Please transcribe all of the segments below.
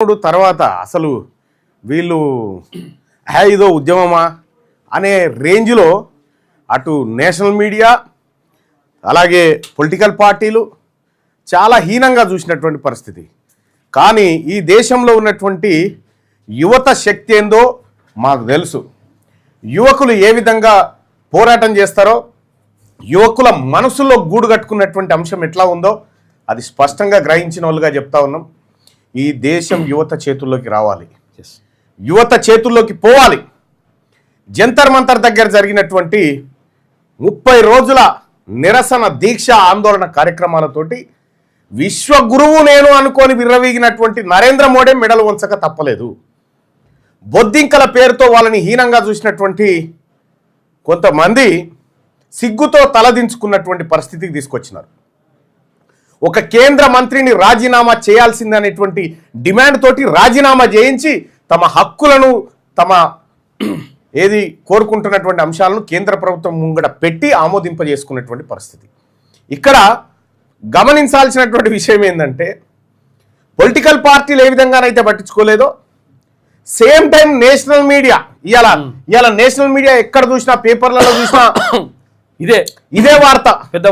తర్వాత అసలు వీళ్ళు ఇదో ఉద్యమమా అనే రేంజ్లో అటు నేషనల్ మీడియా అలాగే పొలిటికల్ పార్టీలు చాలా హీనంగా చూసినటువంటి పరిస్థితి. కానీ ఈ దేశంలో ఉన్నటువంటి యువత శక్తి ఏందో మాకు తెలుసు. యువకులు ఏ విధంగా పోరాటం చేస్తారో, యువకుల మనసులో గూడు కట్టుకున్నటువంటి అంశం ఎట్లా ఉందో అది స్పష్టంగా గ్రహించిన వాళ్ళుగా చెప్తా ఉన్నాం. ఈ దేశం యువత చేతుల్లోకి రావాలి, యువత చేతుల్లోకి పోవాలి. జంతర్ మంతర్ దగ్గర జరిగినటువంటి 30 రోజుల నిరసన దీక్ష ఆందోళన కార్యక్రమాలతోటి విశ్వగురువు నేను అనుకొని విర్రవీగినటువంటి నరేంద్ర మోడీ మెడలు వంచక తప్పలేదు. బొద్దింకల పేరుతో వాళ్ళని హీనంగా చూసినటువంటి కొంతమంది సిగ్గుతో తలదించుకున్నటువంటి పరిస్థితికి తీసుకొచ్చినారు. ఒక కేంద్ర మంత్రిని రాజీనామా చేయాల్సిందనేటువంటి డిమాండ్ తోటి రాజీనామా చేయించి తమ హక్కులను తమ ఏది కోరుకుంటున్నటువంటి అంశాలను కేంద్ర ప్రభుత్వం ముంగడ పెట్టి ఆమోదింపజేసుకున్నటువంటి పరిస్థితి. ఇక్కడ గమనించాల్సినటువంటి విషయం ఏంటంటే, పొలిటికల్ పార్టీలు ఏ విధంగానైతే పట్టించుకోలేదో సేమ్ టైం నేషనల్ మీడియా ఇవాళ నేషనల్ మీడియా ఎక్కడ చూసినా పేపర్లలో చూసినా ఇదే వార్త, పెద్ద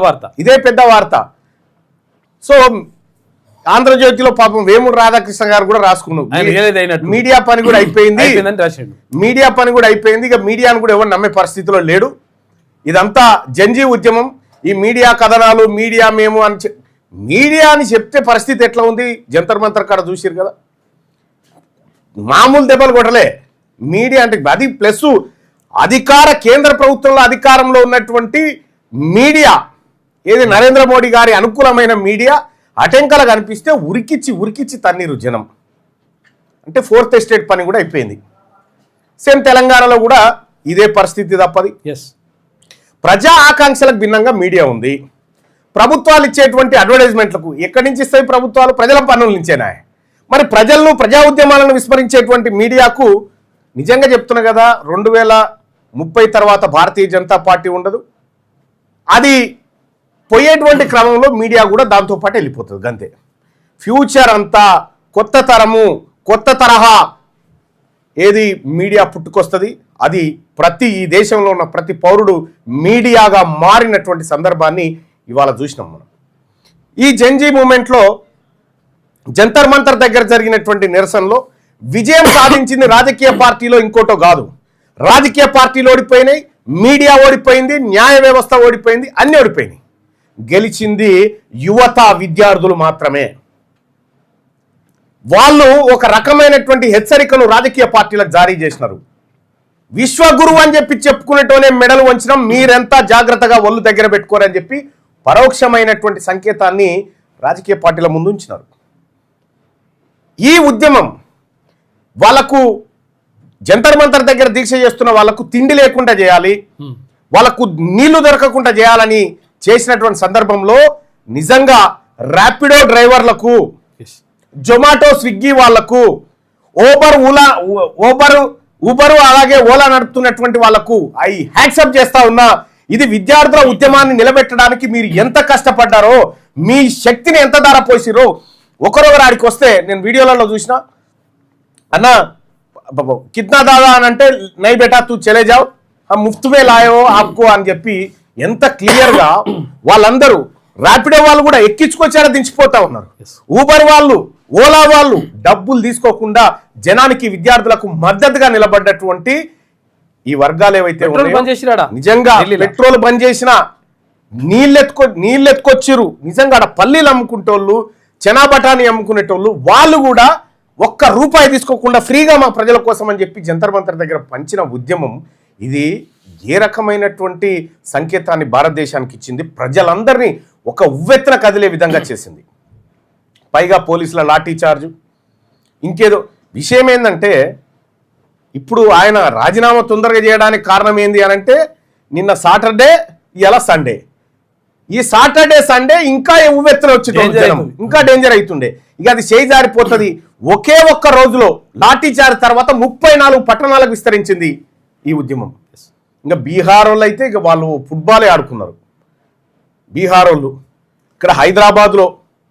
వార్త. సో ఆంధ్రజ్యోతిలో పాపం వేమూరు రాధాకృష్ణ గారు కూడా రాసుకున్నారు. మీడియా పని కూడా అయిపోయింది, ఇక మీడియాను కూడా ఎవరు నమ్మే పరిస్థితిలో లేడు. ఇదంతా జంజీ ఉద్యమం, ఈ మీడియా కథనాలు, మీడియా మేము అని మీడియా అని చెప్తే పరిస్థితి ఎట్లా ఉంది. జంతర్ మంతర్ కాడ చూసిరు కదా, మామూలు దెబ్బలు కొట్టలే. మీడియా అంటే అది ప్లస్ అధికార కేంద్ర ప్రభుత్వంలో అధికారంలో ఉన్నటువంటి మీడియా ఏది నరేంద్ర మోడీ గారి అనుకూలమైన మీడియా అటెంకల కనిపిస్తే ఉరికిచ్చి తన్నీరు జనం. అంటే ఫోర్త్ ఎస్టేట్ పని కూడా అయిపోయింది. సేమ్ తెలంగాణలో కూడా ఇదే పరిస్థితి తప్పది. ప్రజా ఆకాంక్షలకు భిన్నంగా మీడియా ఉంది. ప్రభుత్వాలు ఇచ్చేటువంటి అడ్వర్టైజ్మెంట్లకు ఎక్కడి నుంచి ఇస్తాయి ప్రభుత్వాలు? ప్రజల పన్నుల నుంచేనా? మరి ప్రజలను ప్రజా ఉద్యమాలను విస్మరించేటువంటి మీడియాకు నిజంగా చెప్తున్నా కదా, 2030 తర్వాత భారతీయ జనతా పార్టీ ఉండదు. అది పోయేటువంటి క్రమంలో మీడియా కూడా దాంతోపాటు వెళ్ళిపోతుంది అంతే. ఫ్యూచర్ అంతా కొత్త తరము, కొత్త తరహా ఏది మీడియా పుట్టుకొస్తుంది. అది ఈ దేశంలో ఉన్న ప్రతి పౌరుడు మీడియాగా మారినటువంటి సందర్భాన్ని ఇవాళ చూసినాం మనం. ఈ జంజీ మూమెంట్లో జంతర్ మంతర్ దగ్గర జరిగినటువంటి నిరసనలో విజయం సాధించింది రాజకీయ పార్టీలో ఇంకోటో కాదు. రాజకీయ పార్టీలు ఓడిపోయినాయి, మీడియా ఓడిపోయింది, న్యాయ వ్యవస్థ ఓడిపోయింది, అన్నీ ఓడిపోయినాయి. గెలిచింది యువత, విద్యార్థులు మాత్రమే. వాళ్ళు ఒక రకమైనటువంటి హెచ్చరికను రాజకీయ పార్టీలకు జారీ చేసినారు. విశ్వగురువు అని చెప్పి చెప్పుకునేటోనే మెడలు వంచడం, మీరెంత జాగ్రత్తగా ఒళ్ళు దగ్గర పెట్టుకోరని చెప్పి పరోక్షమైనటువంటి సంకేతాన్ని రాజకీయ పార్టీల ముందు ఉంచినారు. ఈ ఉద్యమం వాళ్ళకు జంతర్ మంతర్ దగ్గర దీక్ష చేస్తున్న వాళ్ళకు తిండి లేకుండా చేయాలి, వాళ్ళకు నీళ్లు దొరకకుండా చేయాలని చేసినటువంటి సందర్భంలో నిజంగా ర్యాపిడో డ్రైవర్లకు, జొమాటో, స్విగ్గీ వాళ్లకు, ఊబరు అలాగే ఓలా నడుపుతున్నటువంటి వాళ్లకు హ్యాట్సప్ చేస్తా ఉన్నా. ఇది విద్యార్థుల ఉద్యమాన్ని నిలబెట్టడానికి మీరు ఎంత కష్టపడ్డారో, మీ శక్తిని ఎంత ధారపోసిరో. ఒకరొకరు ఆడికి వస్తే నేను వీడియోలలో చూసిన, అన్న కిత్నా దాదా అని అంటే నై బేటా తూ చలే జావ్ ముఫ్తుమే లాయో ఆప్కో అని చెప్పి ఎంత క్లియర్గా వాళ్ళందరూ ర్యాపిడో వాళ్ళు కూడా ఎక్కించుకొచ్చారో దించిపోతా ఉన్నారు. ఊబర్ వాళ్ళు, ఓలా వాళ్ళు డబ్బులు తీసుకోకుండా జనానికి, విద్యార్థులకు మద్దతుగా నిలబడ్డటువంటి ఈ వర్గాలు ఏవైతే నిజంగా పెట్రోల్ బంద్ చేసిన నీళ్ళెత్తుకొచ్చిరు. నిజంగా ఆడ పల్లీలు అమ్ముకుంటోళ్ళు, చెనా బఠానీ అమ్ముకునేటోళ్ళు వాళ్ళు కూడా ₹1 తీసుకోకుండా ఫ్రీగా మా ప్రజల కోసం అని చెప్పి జంతర్ మంతర్ దగ్గర పంచిన ఉద్యమం ఇది ఏ రకమైనటువంటి సంకేతాన్ని భారతదేశానికి ఇచ్చింది? ప్రజలందరినీ ఒక ఉవ్వెత్తున కదిలే విధంగా చేసింది. పైగా పోలీసుల లాఠీ చార్జు. ఇంకేదో విషయం ఏంటంటే, ఇప్పుడు ఆయన రాజీనామా తొందరగా చేయడానికి కారణం ఏంది అని అంటే, నిన్న సాటర్డే, ఇవాళ సండే. ఈ సాటర్డే సండే ఇంకా ఉవ్వెత్తున వచ్చేటోళ్ళు, ఇంకా డేంజర్ అవుతుండే. ఇక అది చేయి జారిపోతుంది. ఒకే ఒక్క రోజులో లాఠీ చార్జ్ తర్వాత 34 పట్టణాలకు విస్తరించింది ఈ ఉద్యమం. ఇంకా బీహార్ వాళ్ళు అయితే ఇక వాళ్ళు ఫుట్బాలే ఆడుకున్నారు. బీహార్ వాళ్ళు ఇక్కడ హైదరాబాద్లో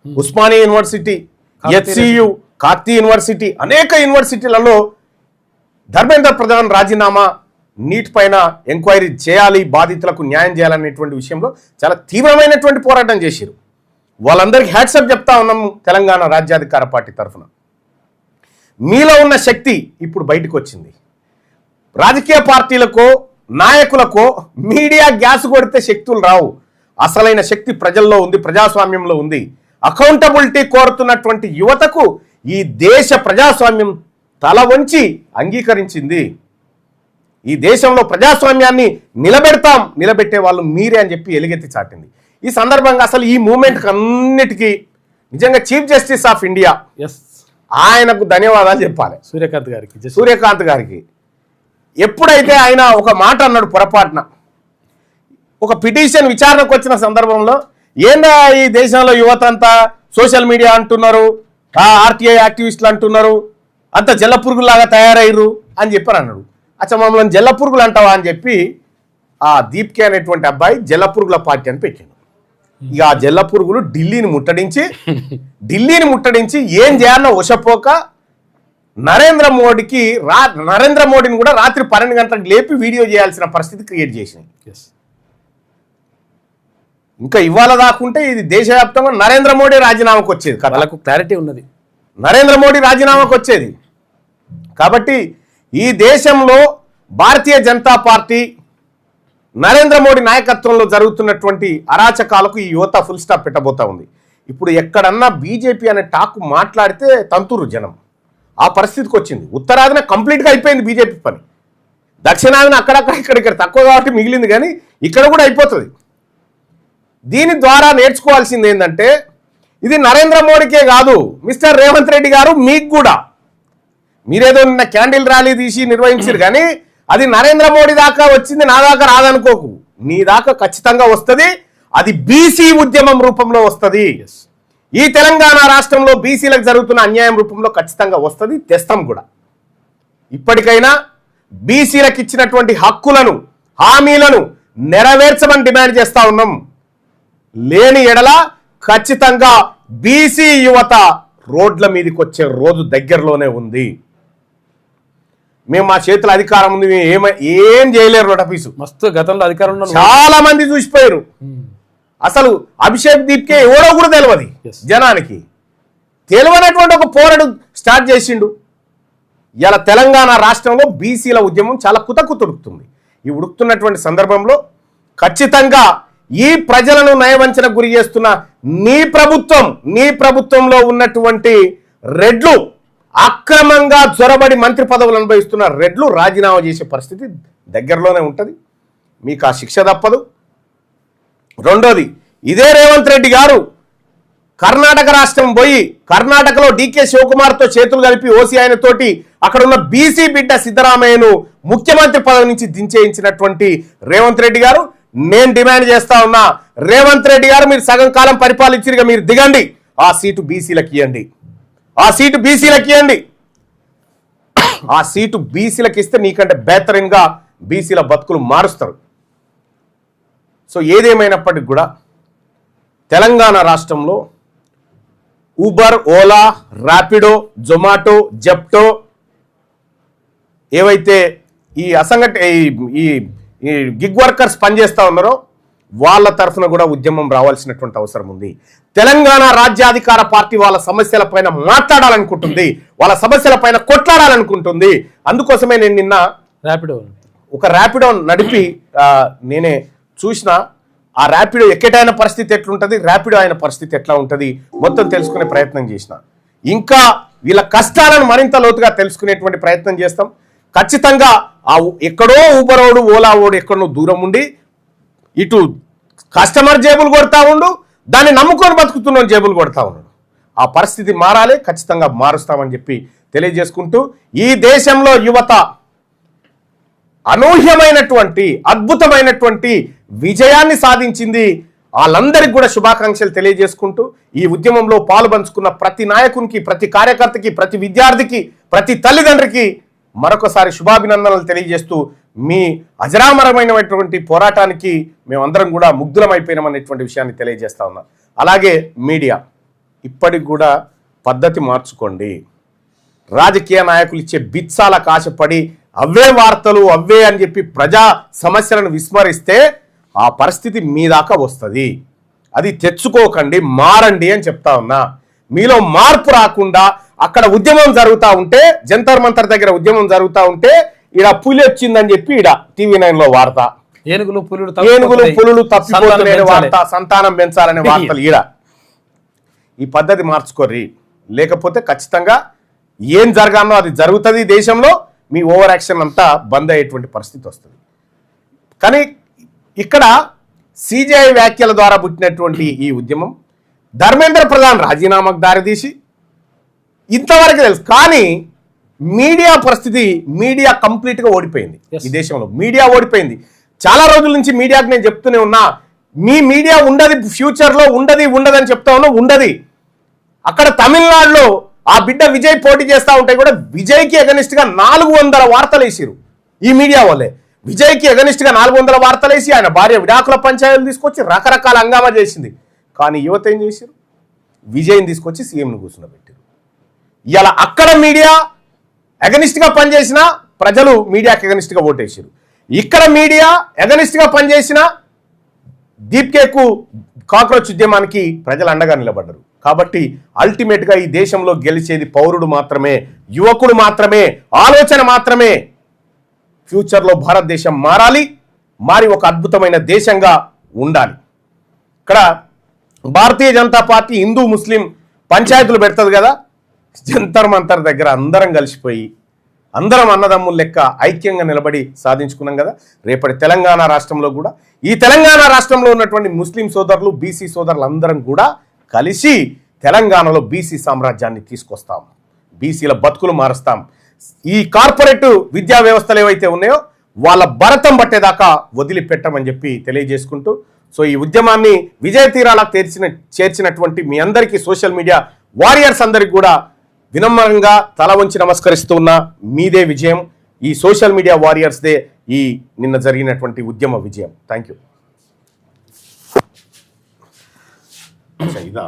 Osmania university, HCU, Kakatiya university, అనేక యూనివర్సిటీలలో ధర్మేంద్ర ప్రధాన్ రాజీనామా, నీట్ పైన ఎంక్వైరీ చేయాలి, బాధితులకు న్యాయం చేయాలనేటువంటి విషయంలో చాలా తీవ్రమైనటువంటి పోరాటం చేశారు. వాళ్ళందరికీ హ్యాట్సప్ చెప్తా ఉన్నాము తెలంగాణ రాజ్యాధికార పార్టీ తరఫున. మీలో ఉన్న శక్తి ఇప్పుడు బయటకు వచ్చింది. రాజకీయ పార్టీలకో నాయకులకో మీడియా గ్యాస్ కొడితే శక్తులు రావు. అసలైన శక్తి ప్రజల్లో ఉంది, ప్రజాస్వామ్యంలో ఉంది. అకౌంటబిలిటీ కోరుతున్నటువంటి యువతకు ఈ దేశ ప్రజాస్వామ్యం తల వంచి అంగీకరించింది. ఈ దేశంలో ప్రజాస్వామ్యాన్ని నిలబెట్టే వాళ్ళు మీరే అని చెప్పి ఎలుగెత్తి చాటింది. ఈ సందర్భంగా అసలు ఈ మూమెంట్కి అన్నిటికీ నిజంగా చీఫ్ జస్టిస్ ఆఫ్ ఇండియా ఆయనకు ధన్యవాదాలు చెప్పాలి. సూర్యకాంత్ గారికి ఎప్పుడైతే ఆయన ఒక మాట అన్నాడు పొరపాటున, ఒక పిటిషన్ విచారణకు వచ్చిన సందర్భంలో, ఏందా ఈ దేశంలో యువత అంతా సోషల్ మీడియా అంటున్నారు, ఆర్టీఐ యాక్టివిస్టులు అంటున్నారు, అంత జల్లపురుగులాగా తయారయ్యారు అని చెప్పారు అన్నాడు. అచ్చా మమ్మల్ని జల్లపురుగులు అంటావా అని చెప్పి ఆ దీప్కే అనేటువంటి అబ్బాయి జల్లపురుగుల పార్టీ అని పెట్టాడు. ఇక ఆ జల్లపురుగులు ఢిల్లీని ముట్టడించి ఏం చేయాలన్న వశపోక నరేంద్ర మోడీని కూడా రాత్రి 12 గంటలకు లేపి వీడియో చేయాల్సిన పరిస్థితి క్రియేట్ చేసినాయి. ఇంకా ఇవాళ దాకుంటే ఇది దేశవ్యాప్తంగా నరేంద్ర మోడీ రాజీనామాకు వచ్చేది కదా, వాళ్ళకు క్లారిటీ ఉన్నది, నరేంద్ర మోడీ రాజీనామాకు వచ్చేది. కాబట్టి ఈ దేశంలో భారతీయ జనతా పార్టీ నరేంద్ర మోడీ నాయకత్వంలో జరుగుతున్నటువంటి అరాచకాలకు ఈ యువత ఫుల్ స్టాప్ పెట్టబోతా ఉంది. ఇప్పుడు ఎక్కడన్నా బీజేపీ అనే టాక్ మాట్లాడితే తంతురు జనం, ఆ పరిస్థితికి వచ్చింది. ఉత్తరాదిన కంప్లీట్గా అయిపోయింది బీజేపీ పని, దక్షిణాదిన అక్కడక్కడ ఇక్కడ తక్కువ కాబట్టి మిగిలింది, కానీ ఇక్కడ కూడా అయిపోతుంది. దీని ద్వారా నేర్చుకోవాల్సింది ఏంటంటే, ఇది నరేంద్ర మోడీకే కాదు, మిస్టర్ రేవంత్ రెడ్డి గారు, మీకు కూడా. మీరేదో నిన్న క్యాండిల్ ర్యాలీ తీసి నిర్వహించారు, కానీ అది నరేంద్ర మోడీ దాకా వచ్చింది, నా దాకా రాదనుకోకు. నీ దాకా ఖచ్చితంగా వస్తుంది. అది బీసీ ఉద్యమం రూపంలో వస్తుంది. ఈ తెలంగాణ రాష్ట్రంలో బీసీలకు జరుగుతున్న అన్యాయం రూపంలో ఖచ్చితంగా వస్తుంది, తెస్తాం కూడా. ఇప్పటికైనా బీసీలకు ఇచ్చినటువంటి హక్కులను, హామీలను నెరవేర్చమని డిమాండ్ చేస్తా ఉన్నాం. లేని ఎడల ఖచ్చితంగా బీసీ యువత రోడ్ల మీదకి వచ్చే రోజు దగ్గరలోనే ఉంది. మేము మా చేతుల అధికారం ఉంది, ఏం చేయలేరు. రోటపీసు మస్తు గతంలో అధికారం చాలా మంది చూసిపోయారు. అసలు అభిషేక్ దీప్కే ఎవరో కూడా తెలియదు జనానికి. తెలియనటువంటి ఒక పోరాడు స్టార్ట్ చేసిండు. ఇలా తెలంగాణ రాష్ట్రంలో బీసీల ఉద్యమం చాలా కుతకుతుడుకుతుంది. ఈ ఉడుకుతున్నటువంటి సందర్భంలో ఖచ్చితంగా ఈ ప్రజలను నయవంచన గురి చేస్తున్న నీ ప్రభుత్వంలో ఉన్నటువంటి రెడ్లు, అక్రమంగా జొరబడి మంత్రి పదవులు అనుభవిస్తున్న రెడ్లు రాజీనామా చేసే పరిస్థితి దగ్గరలోనే ఉంటుంది. మీకు ఆ శిక్ష తప్పదు. రెండోది, ఇదే రేవంత్ రెడ్డి గారు కర్ణాటక రాష్ట్రం పోయి కర్ణాటకలో డీకే శివకుమార్తో చేతులు కలిపి ఓసీ ఆయనతోటి అక్కడ ఉన్న బీసీ బిడ్డ సిద్ధరామయ్యను ముఖ్యమంత్రి పదవి నుంచి దించేయించినటువంటి రేవంత్ రెడ్డి గారు, నేను డిమాండ్ చేస్తా ఉన్నా, రేవంత్ రెడ్డి గారు మీరు సగం కాలం పరిపాలించిగా మీరు దిగండి, ఆ సీటు బీసీలకు ఇవ్వండి, ఆ సీటు బీసీలకు ఇస్తే నీకంటే బెహతరీన్గా బీసీల బతుకులు మారుస్తారు. సో ఏదేమైనప్పటికీ కూడా తెలంగాణ రాష్ట్రంలో ఊబర్, ఓలా, ర్యాపిడో, జొమాటో, జెప్టో ఏవైతే ఈ ఈ గిగ్ వర్కర్స్ పనిచేస్తూ ఉన్నారో వాళ్ళ తరఫున కూడా ఉద్యమం రావాల్సినటువంటి అవసరం ఉంది. తెలంగాణ రాజ్యాధికార పార్టీ వాళ్ళ సమస్యల పైన మాట్లాడాలనుకుంటుంది, వాళ్ళ సమస్యల పైన కొట్లాడాలనుకుంటుంది. అందుకోసమే నేను నిన్న ఒక ర్యాపిడో నడిపి నేనే చూసిన. ఆ ర్యాపిడో ఎక్కటైన పరిస్థితి ఎట్లుంటుంది, ర్యాపిడో అయిన పరిస్థితి ఎట్లా ఉంటుంది మొత్తం తెలుసుకునే ప్రయత్నం చేసిన. ఇంకా వీళ్ళ కష్టాలను మరింత లోతుగా తెలుసుకునేటువంటి ప్రయత్నం చేస్తాం. ఖచ్చితంగా ఆ ఎక్కడో ఊబరోడు, ఓలా ఓడు ఎక్కడో దూరం ఉండి ఇటు కస్టమర్ జేబులు కొడతా ఉండు, దాన్ని నమ్ముకొని బతుకుతున్న జేబులు కొడతా ఉన్నాడు. ఆ పరిస్థితి మారాలి, ఖచ్చితంగా మారుస్తామని చెప్పి తెలియజేసుకుంటూ, ఈ దేశంలో యువత అనూహ్యమైనటువంటి అద్భుతమైనటువంటి విజయాన్ని సాధించింది. వాళ్ళందరికీ కూడా శుభాకాంక్షలు తెలియజేసుకుంటూ, ఈ ఉద్యమంలో పాలు పంచుకున్న ప్రతి నాయకునికి, ప్రతి కార్యకర్తకి, ప్రతి విద్యార్థికి, ప్రతి తల్లిదండ్రికి మరొకసారి శుభాభినందనలు తెలియజేస్తూ, మీ అజరామరమైనటువంటి పోరాటానికి మేమందరం కూడా ముగ్ధులమైపోయినామనేటువంటి విషయాన్ని తెలియజేస్తా ఉన్నాం. అలాగే మీడియా ఇప్పటికి కూడా పద్ధతి మార్చుకోండి. రాజకీయ నాయకులు ఇచ్చే బిత్సాలకు ఆశపడి అవే వార్తలు అవే అని చెప్పి ప్రజా సమస్యలను విస్మరిస్తే ఆ పరిస్థితి మీ దాకా వస్తుంది. అది తెచ్చుకోకండి, మారండి అని చెప్తా ఉన్నా. మీలో మార్పు రాకుండా అక్కడ ఉద్యమం జరుగుతూ ఉంటే, జంతర్ మంతర్ దగ్గర ఉద్యమం జరుగుతూ ఉంటే ఈడ పులి వచ్చిందని చెప్పి ఈడ TV9లో వార్త, ఏనుగులు పులులు తప్పిపోతున్న వార్త, సంతానం పెంచాలనే వార్తలు ఈడ. ఈ పద్ధతి మార్చుకోర్రి, లేకపోతే ఖచ్చితంగా ఏం జరగానో అది జరుగుతుంది దేశంలో. మీ ఓవర్ యాక్షన్ అంతా బంద్ అయ్యేటువంటి పరిస్థితి వస్తుంది. కానీ ఇక్కడ CJI వ్యాఖ్యల ద్వారా పుట్టినటువంటి ఈ ఉద్యమం ధర్మేంద్ర ప్రధాన్ రాజీనామాకు దారితీసి ఇంతవరకు తెలుసు. కానీ మీడియా పరిస్థితి, మీడియా కంప్లీట్గా ఓడిపోయింది. ఈ దేశంలో మీడియా ఓడిపోయింది. చాలా రోజుల నుంచి మీడియాకు నేను చెప్తూనే ఉన్నా, మీ మీడియా ఉండదు, ఫ్యూచర్లో ఉండదని చెప్తా ఉన్నా, ఉండదు. అక్కడ తమిళనాడులో ఆ బిడ్డ విజయ్ పోటీ చేస్తూ ఉంటే కూడా విజయ్కి ఎగనిస్ట్గా 400 వార్తలు వేసిరు ఈ మీడియా వాళ్ళే. విజయ్కి ఎగనిస్ట్గా 400 వార్తలు వేసి ఆయన భార్య విడాకుల పంచాయతీలు తీసుకొచ్చి రకరకాల హంగామా చేసింది. కానీ యువత ఏం చేశారు? విజయ్ని తీసుకొచ్చి సీఎంను కూర్చున్నబెట్టారు. ఇలా అక్కడ మీడియా ఎగనిస్ట్గా పనిచేసిన ప్రజలు మీడియాకి ఎగనిస్ట్గా ఓటేసారు. ఇక్కడ మీడియా ఎగనిస్ట్గా పనిచేసిన దీప్కేకు కాక్రోచ్ ఉద్యమానికి ప్రజలు అండగా నిలబడ్డారు. కాబట్టి అల్టిమేట్గా ఈ దేశంలో గెలిచేది పౌరుడు మాత్రమే, యువకుడు మాత్రమే, ఆలోచన మాత్రమే. ఫ్యూచర్లో భారతదేశం మారి ఒక అద్భుతమైన దేశంగా ఉండాలి. ఇక్కడ భారతీయ జనతా పార్టీ హిందూ ముస్లిం పంచాయతీలు పెడుతుంది కదా, జంతర్ మంతర్ దగ్గర అందరం కలిసిపోయి అందరం అన్నదమ్ముల లెక్క ఐక్యంగా నిలబడి సాధించుకున్నాం కదా. రేపటి తెలంగాణ రాష్ట్రంలో కూడా ఈ తెలంగాణ రాష్ట్రంలో ఉన్నటువంటి ముస్లిం సోదరులు, బీసీ సోదరులు అందరం కూడా కలిసి తెలంగాణలో బీసీ సామ్రాజ్యాన్ని తీసుకొస్తాం, బీసీల బతుకులు మారుస్తాం. ఈ కార్పొరేట్ విద్యా వ్యవస్థలు ఏవైతే ఉన్నాయో వాళ్ళ భరతం పట్టేదాకా వదిలిపెట్టమని చెప్పి తెలియజేసుకుంటూ, సో ఈ ఉద్యమాన్ని విజయ తీరాలకు చేర్చినటువంటి మీ అందరికీ, సోషల్ మీడియా వారియర్స్ అందరికి కూడా వినమ్రంగా తల వంచి నమస్కరిస్తూ ఉన్న మీదే విజయం, ఈ సోషల్ మీడియా వారియర్స్దే ఈ నిన్న జరిగినటువంటి ఉద్యమ విజయం. Thank you. ఇదా